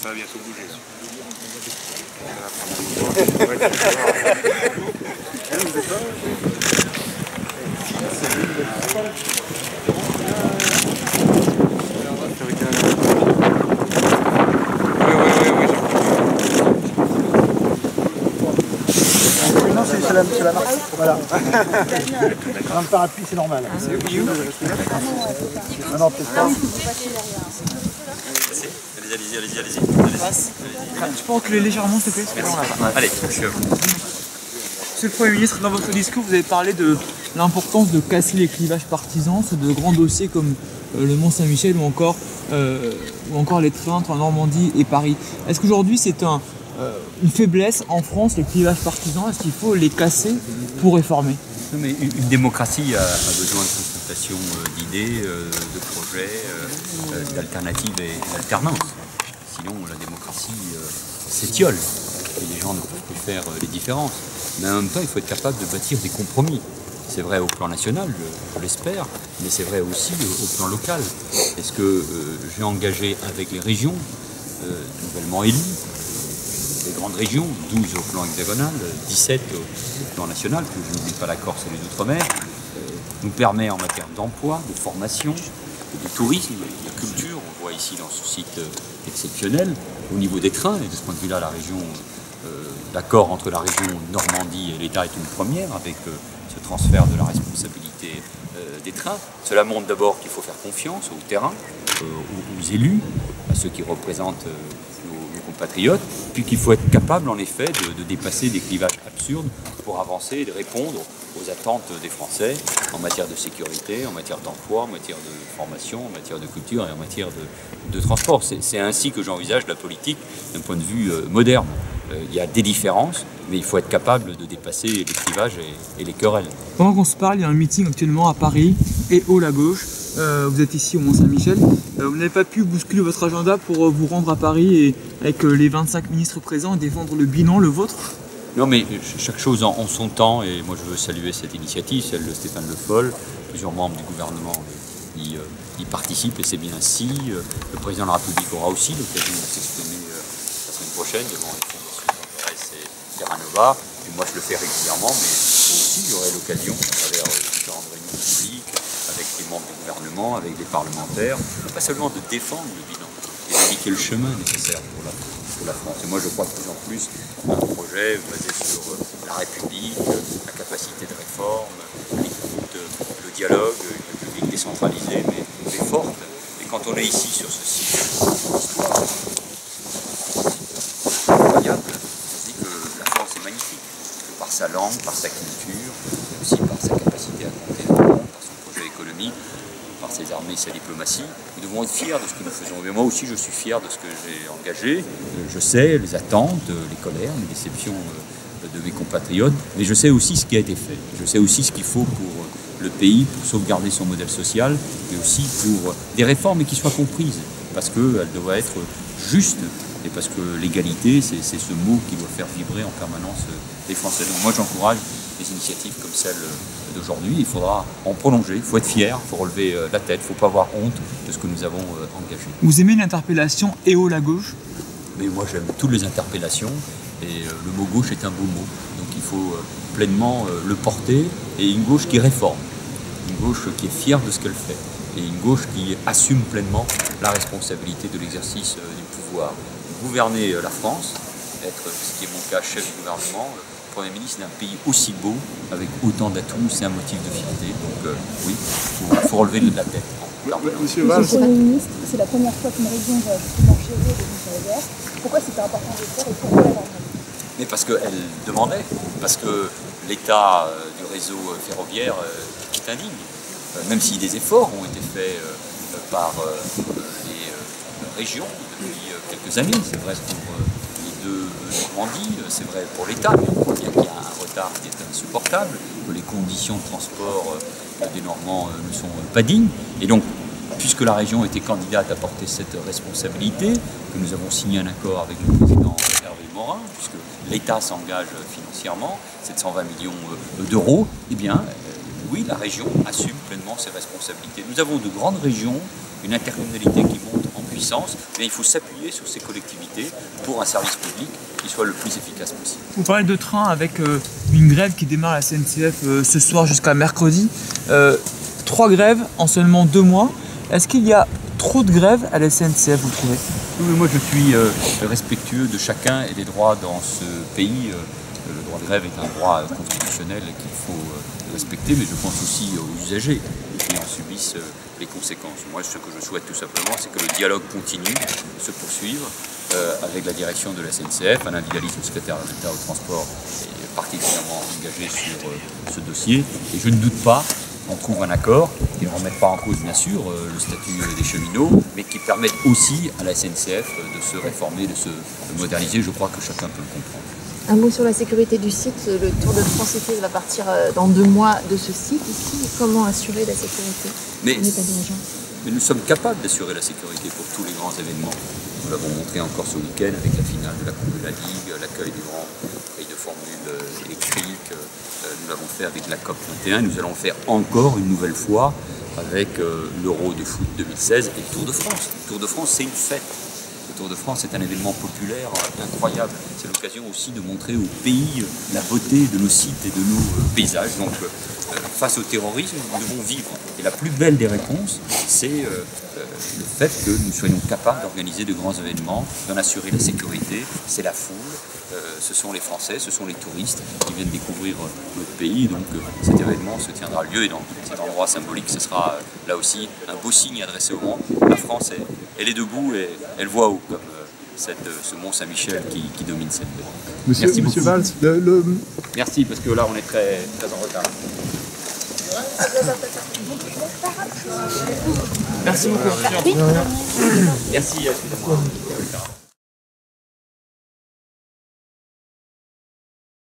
va bientôt bouger. Non, c'est la marque. Voilà. Un parapluie, c'est normal. C'est où? Non, peut-être pas. Allez-y. Je peux reculer légèrement, s'il te plaît. Allez, je suis à vous. Monsieur le Premier ministre, dans votre discours, vous avez parlé de l'importance de casser les clivages partisans sur de grands dossiers comme le Mont-Saint-Michel ou encore les trains entre Normandie et Paris. Est-ce qu'aujourd'hui c'est une faiblesse en France, les clivages partisans? Est-ce qu'il faut les casser pour réformer? Non, mais une démocratie a besoin de consultation d'idées, de projets, d'alternatives et d'alternance. Sinon, la démocratie s'étiole et les gens ne peuvent plus faire les différences. Mais en même temps, il faut être capable de bâtir des compromis. C'est vrai au plan national, je l'espère, mais c'est vrai aussi au plan local. Est-ce que j'ai engagé avec les régions nouvellement élues, les grandes régions, 12 au plan hexagonal, 17 au plan national, que je n'oublie pas la Corse et les Outre-mer, nous permet en matière d'emploi, de formation, de tourisme, de culture. On voit ici dans ce site exceptionnel, au niveau des trains, et de ce point de vue-là, la région, l'accord entre la région Normandie et l'État est une première, avec ce transfert de la responsabilité des trains. Cela montre d'abord qu'il faut faire confiance au terrain, aux élus, à ceux qui représentent nos compatriotes, puis qu'il faut être capable en effet de dépasser des clivages absurdes pour avancer et de répondre aux attentes des Français en matière de sécurité, en matière d'emploi, en matière de formation, en matière de culture et en matière de transport. C'est ainsi que j'envisage la politique d'un point de vue moderne. Il y a des différences, mais il faut être capable de dépasser les clivages et les querelles. Pendant qu'on se parle, il y a un meeting actuellement à Paris et haut la gauche. Vous êtes ici au Mont-Saint-Michel. Vous n'avez pas pu bousculer votre agenda pour vous rendre à Paris et avec les 25 ministres présents et défendre le bilan, le vôtre? Non, mais chaque chose en son temps, et moi je veux saluer cette initiative, celle de Stéphane Le Foll, plusieurs membres du gouvernement y participent et c'est bien ainsi. Le président de la République aura aussi l'occasion de s'exprimer la semaine prochaine devant les fondations Jean Jaurès et Terra Nova. Et moi je le fais régulièrement, mais aussi j'aurai l'occasion, à travers différentes réunions publiques, avec les membres du gouvernement, avec les parlementaires, pas seulement de défendre le bilan, et d'indiquer le chemin nécessaire pour la France. Et moi, je crois de plus en plus à un projet basé sur la République, la capacité de réforme, l'écoute, le dialogue, une République décentralisée, mais forte. Et quand on est ici sur ce site d'histoire incroyable, on se dit que la France est magnifique, par sa langue, par sa culture, mais aussi par sa capacité à compter dans le monde, par son projet économique, par ses armées, sa diplomatie. Nous devons être fiers de ce que nous faisons. Mais moi aussi, je suis fier de ce que j'ai engagé. Je sais les attentes, les colères, les déceptions de mes compatriotes, mais je sais aussi ce qui a été fait. Je sais aussi ce qu'il faut pour le pays, pour sauvegarder son modèle social, mais aussi pour des réformes qui soient comprises, parce qu'elles doivent être justes, et parce que l'égalité, c'est ce mot qui doit faire vibrer en permanence les Français. Donc moi, j'encourage des initiatives comme celle d'aujourd'hui. Il faudra en prolonger, il faut être fier, il faut relever la tête, il ne faut pas avoir honte de ce que nous avons engagé. Vous aimez l'interpellation et haut la gauche? Mais moi j'aime toutes les interpellations et le mot gauche est un beau mot. Donc il faut pleinement le porter, et une gauche qui réforme, une gauche qui est fière de ce qu'elle fait et une gauche qui assume pleinement la responsabilité de l'exercice du pouvoir. Gouverner la France, être, ce qui est mon cas, chef du gouvernement, Premier ministre d'un pays aussi beau, avec autant d'atouts, c'est un motif de fierté. Donc oui, il faut relever de la tête. Monsieur Valls. Monsieur le Premier ministre, c'est la première fois qu'une région va justement gérer des lignes ferroviaires. Pourquoi c'était important de le faire et pourquoi l'avoir fait? Mais parce qu'elle demandait, parce que l'état du réseau ferroviaire est indigne. Même si des efforts ont été faits par les régions depuis quelques années, c'est vrai pour les deux Normandie, c'est vrai pour l'État, mais on voit bien qu'il y a un retard qui est insupportable, que les conditions de transport des Normands ne sont pas dignes. Et donc, puisque la région était candidate à porter cette responsabilité, que nous avons signé un accord avec le président Hervé Morin, puisque l'État s'engage financièrement, 720 millions d'euros, eh bien, oui, la région assume pleinement ses responsabilités. Nous avons de grandes régions une intercommunalité qui monte en puissance, mais il faut s'appuyer sur ces collectivités pour un service public qui soit le plus efficace possible. Vous parlez de train avec une grève qui démarre à la SNCF ce soir jusqu'à mercredi. 3 grèves en seulement 2 mois. Est-ce qu'il y a trop de grèves à la SNCF, vous trouvez? Oui, moi je suis respectueux de chacun et des droits dans ce pays. Le droit de grève est un droit constitutionnel qu'il faut respecter, mais je pense aussi aux usagers qui en subissent les conséquences. Moi, ce que je souhaite tout simplement, c'est que le dialogue continue, se poursuive avec la direction de la SNCF. Alain Vidali, le secrétaire d'État au transport, est particulièrement engagé sur ce dossier. Et je ne doute pas qu'on trouve un accord qui ne remette pas en cause, bien sûr, le statut des cheminots, mais qui permette aussi à la SNCF de se réformer, de se moderniser. Je crois que chacun peut le comprendre. Un mot sur la sécurité du site. Le Tour de France cycliste va partir dans 2 mois de ce site ici. Comment assurer la sécurité? Mais nous sommes capables d'assurer la sécurité pour tous les grands événements. Nous l'avons montré encore ce week-end avec la finale de la Coupe de la Ligue, l'accueil du Grand Prix de Formule électrique. Nous l'avons fait avec la COP 21. Nous allons le faire encore une nouvelle fois avec l'Euro de foot 2016 et le Tour de France. Le Tour de France, c'est une fête. Le Tour de France est un événement populaire incroyable. C'est l'occasion aussi de montrer au pays la beauté de nos sites et de nos paysages. Donc, face au terrorisme, nous devons vivre. Et la plus belle des réponses, c'est le fait que nous soyons capables d'organiser de grands événements, d'en assurer la sécurité. C'est la foule, ce sont les Français, ce sont les touristes qui viennent découvrir notre pays. Donc cet événement se tiendra lieu et dans cet endroit symbolique, ce sera là aussi un beau signe adressé au monde. La France, elle est debout et elle voit haut, comme ce Mont Saint-Michel qui domine cette baie. Monsieur Valls, Merci, parce que là on est très, très en retard. Merci beaucoup. Merci, excusez-moi.